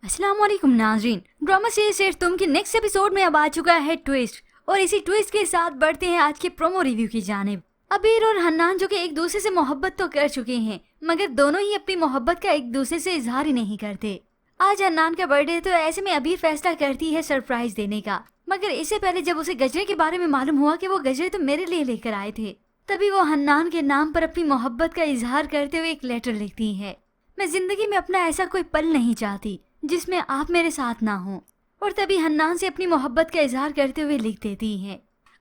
अस्सलाम वालेकुम नाज़रीन। ड्रामा सीरीज शेर तुम की नेक्स्ट एपिसोड में अब आ चुका है ट्विस्ट, और इसी ट्विस्ट के साथ बढ़ते हैं आज के प्रोमो रिव्यू की जानिब। अबीर और हन्नान जो कि एक दूसरे से मोहब्बत तो कर चुके हैं, मगर दोनों ही अपनी मोहब्बत का एक दूसरे से इजहार ही नहीं करते। आज हन्नान का बर्थडे, तो ऐसे में अबीर फैसला करती है सरप्राइज देने का। मगर इससे पहले जब उसे गजरे के बारे में मालूम हुआ कि वो गजरे तो मेरे लिए लेकर आए थे, तभी वो हन्नान के नाम पर अपनी मोहब्बत का इजहार करते हुए एक लेटर लिखती है। मैं जिंदगी में अपना ऐसा कोई पल नहीं चाहती जिसमें आप मेरे साथ ना हो। और तभी हन्नान से अपनी मोहब्बत का इजहार करते हुए लिख देती हैं।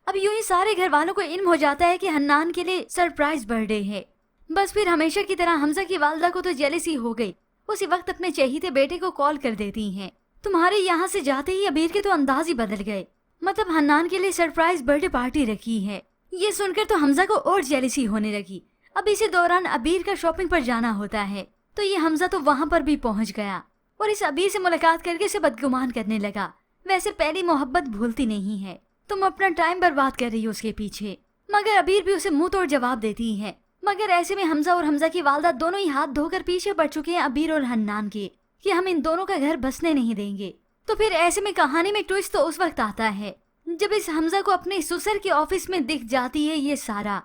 अब यूं ही सारे घर वालों को इल्म हो जाता है कि हन्नान के लिए सरप्राइज बर्थडे है। बस फिर हमेशा की तरह हमजा की वालदा को तो जेलसी हो गई। उसी वक्त अपने चहेते बेटे को कॉल कर देती हैं। तुम्हारे यहाँ से जाते ही अबीर के तो अंदाज ही बदल गए, मतलब हन्नान के लिए सरप्राइज बर्थडे पार्टी रखी है। ये सुनकर तो हमजा को और जेलसी होने लगी। अब इसी दौरान अबीर का शॉपिंग पर जाना होता है, तो ये हमजा तो वहाँ पर भी पहुँच गया और इस अबीर से मुलाकात करके उसे बदगुमान करने लगा। वैसे पहली मोहब्बत भूलती नहीं है, तुम अपना टाइम बर्बाद कर रही हो उसके पीछे। मगर अबीर भी उसे मुंह तोड़ जवाब देती है। मगर ऐसे में हमजा और हमजा की वालदा दोनों ही हाथ धोकर पीछे पड़ चुके हैं अबीर और हन्नान के, कि हम इन दोनों का घर बसने नहीं देंगे। तो फिर ऐसे में कहानी में ट्विस्ट तो उस वक्त आता है जब इस हमजा को अपने ससुर के ऑफिस में दिख जाती है ये सारा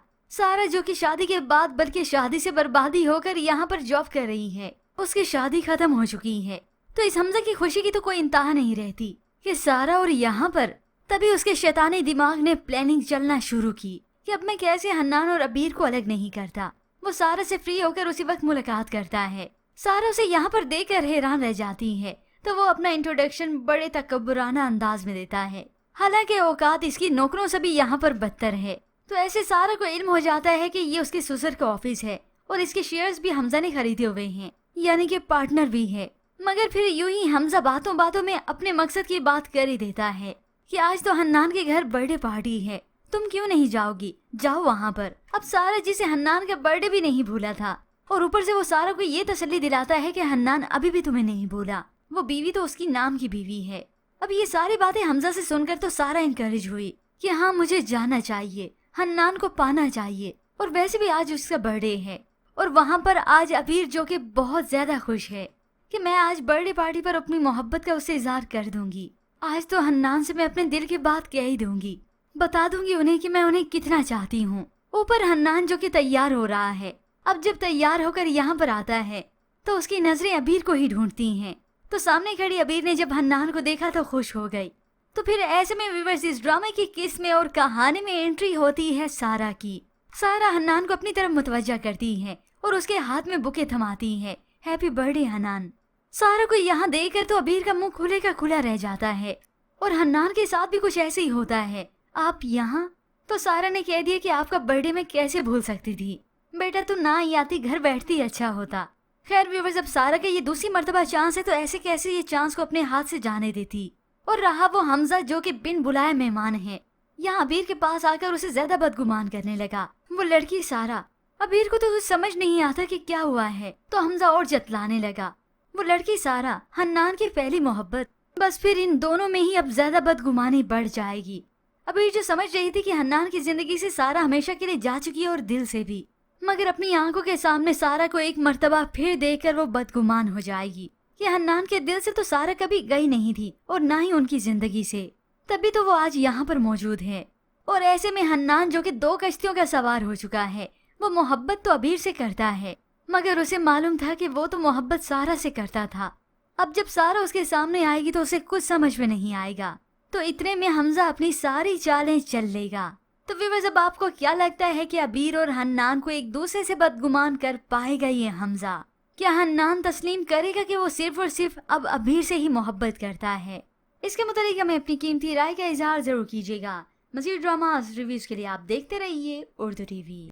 जो कि शादी के बाद बल्कि शादी से बर्बादी होकर यहाँ पर जॉब कर रही है। उसकी शादी खत्म हो चुकी है, तो इस हमजा की खुशी की तो कोई इंतहा नहीं रहती कि सारा और यहाँ पर। तभी उसके शैतानी दिमाग ने प्लानिंग चलना शुरू की कि अब मैं कैसे हन्नान और अबीर को अलग नहीं करता। वो सारा से फ्री होकर उसी वक्त मुलाकात करता है। सारा उसे यहाँ पर देखकर हैरान रह जाती है, तो वो अपना इंट्रोडक्शन बड़े तकब्बुराना अंदाज में देता है। हालांकि औकात इसकी नौकरों से भी यहाँ पर बदतर है। तो ऐसे सारा को इल्म हो जाता है कि ये उसके ससुर का ऑफिस है और इसके शेयर्स भी हमजा ने खरीदे हुए हैं, यानी कि पार्टनर भी है। मगर फिर यूं ही हमजा बातों बातों में अपने मकसद की बात कर ही देता है कि आज तो हन्नान के घर बर्थडे पार्टी है, तुम क्यों नहीं जाओगी, जाओ वहाँ पर। अब सारा जिसे हन्नान का बर्थडे भी नहीं भूला था, और ऊपर से वो सारा को ये तसल्ली दिलाता है कि हन्नान अभी भी तुम्हें नहीं भूला, वो बीवी तो उसकी नाम की बीवी है। अब ये सारी बातें हमजा से सुनकर तो सारा इनकरेज हुई कि हाँ मुझे जाना चाहिए, हन्नान को पाना चाहिए। और वैसे भी आज उसका बर्थडे है, और वहाँ पर आज अबीर जो कि बहुत ज्यादा खुश है कि मैं आज बर्थडे पार्टी पर अपनी मोहब्बत का उससे इजहार कर दूंगी। आज तो हन्नान से मैं अपने दिल की बात कह ही दूंगी, बता दूंगी उन्हें कि मैं उन्हें कितना चाहती हूँ। ऊपर हन्नान जो कि तैयार हो रहा है। अब जब तैयार होकर यहाँ पर आता है तो उसकी नजरें अबीर को ही ढूंढती हैं। तो सामने खड़ी अबीर ने जब हन्नान को देखा तो खुश हो गई। तो फिर ऐसे में व्यूअर्स इस ड्रामे की किस में और कहानी में एंट्री होती है सारा की। सारा हन्नान को अपनी तरफ मुतवज्जा करती है और उसके हाथ में बुके थमाती है, हैप्पी बर्थडे हन्नान। सारा को यहाँ देखकर तो अबीर का मुंह खुले का खुला रह जाता है, और हन्नान के साथ भी कुछ ऐसे ही होता है। आप यहाँ? तो सारा ने कह दिया कि आपका बर्थडे मैं कैसे भूल सकती थी, बेटा तू ना ही आती, घर बैठती अच्छा होता। खैर व्यूअर्स, अब सारा का ये दूसरी मर्तबा चांस है, तो ऐसे कैसे ये चांस को अपने हाथ से जाने देती। और रहा वो हमजा जो कि बिन बुलाए मेहमान है, यहाँ अबीर के पास आकर उसे ज्यादा बदगुमान करने लगा। वो लड़की सारा, अबीर को तो कुछ समझ नहीं आता कि क्या हुआ है, तो हमजा और जतलाने लगा। वो लड़की सारा, हन्नान की पहली मोहब्बत, बस फिर इन दोनों में ही अब ज्यादा बदगुमानी बढ़ जाएगी। अबीर जो समझ रही थी कि हन्नान की जिंदगी से सारा हमेशा के लिए जा चुकी है, और दिल से भी, मगर अपनी आंखों के सामने सारा को एक मर्तबा फिर देखकर वो बदगुमान हो जाएगी कि हन्नान के दिल से तो सारा कभी गई नहीं थी, और ना ही उनकी जिंदगी से। तभी तो वो आज यहाँ पर मौजूद है। और ऐसे में हन्नान जो कि 2 कश्तियों का सवार हो चुका है, वो मोहब्बत तो अबीर से करता है, मगर उसे मालूम था कि वो तो मोहब्बत सारा से करता था। अब जब सारा उसके सामने आएगी तो उसे कुछ समझ में नहीं आएगा, तो इतने में हमजा अपनी सारी चालें चल लेगा। तो व्यूअर्स, अब आपको क्या लगता है कि अबीर और हन्नान को एक दूसरे से बदगुमान कर पाएगा ये हमजा? क्या हन्नान तस्लीम करेगा कि वो सिर्फ और सिर्फ अब अबीर से ही मोहब्बत करता है? इसके मुताबिक हमें अपनी कीमती राय का इजहार जरूर कीजिएगा। मज़ीद ड्रामा रिव्यूज के लिए आप देखते रहिए उर्दू टीवी।